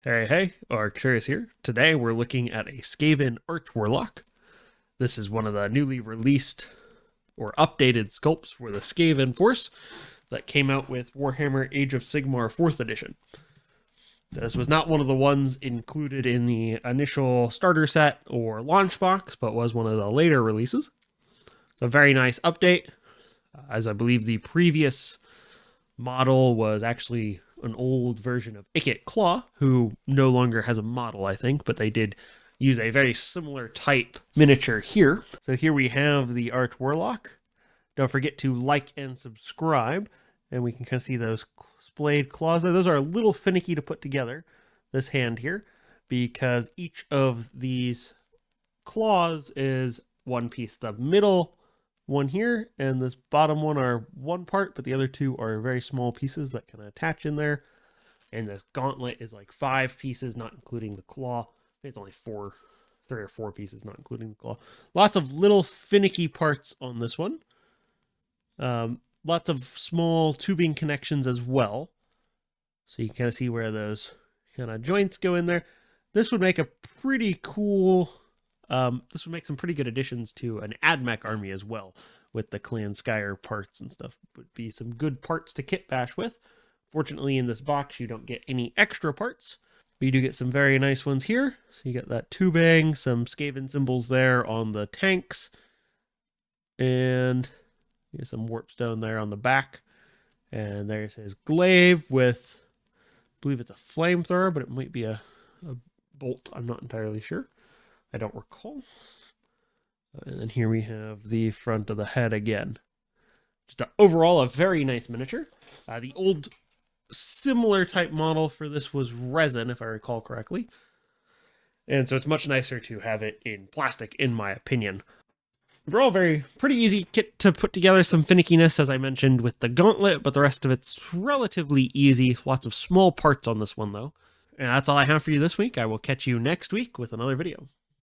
Hey, Arcturus here. Today we're looking at a Skaven Arch-Warlock. This is one of the newly released or updated sculpts for the Skaven force that came out with Warhammer Age of Sigmar 4th edition. This was not one of the ones included in the initial starter set or launch box, but was one of the later releases. It's a very nice update, as I believe the previous model was actually an old version of Ikit Claw, who no longer has a model, I think, but they did use a very similar type miniature here. So here we have the Arch-Warlock. Don't forget to like and subscribe, and we can kind of see those splayed claws there. Those are a little finicky to put together, this hand here, because each of these claws is one piece. The middle one here and this bottom one are one part, but the other two are very small pieces that can attach in there. And this gauntlet is like 5 pieces, not including the claw. I think it's only 3 or 4 pieces, not including the claw. Lots of little finicky parts on this one. Lots of small tubing connections as well. So you can kind of see where those kind of joints go in there. This would make a pretty cool... this would make some pretty good additions to an AdMech army as well, with the Clan Skyer parts and stuff. Would be some good parts to kit bash with. Fortunately, in this box, you don't get any extra parts, but you do get some very nice ones here. So you get that tubing, some Skaven symbols there on the tanks, and you get some warpstone there on the back. And there's his glaive with, I believe it's a flamethrower, but it might be a bolt. I'm not entirely sure. I don't recall. And then here we have the front of the head again. Just overall a very nice miniature. The old similar type model for this was resin, if I recall correctly. And so it's much nicer to have it in plastic, in my opinion. Overall, pretty easy kit to put together. Some finickiness, as I mentioned, with the gauntlet, but the rest of it's relatively easy. Lots of small parts on this one, though. And that's all I have for you this week. I will catch you next week with another video.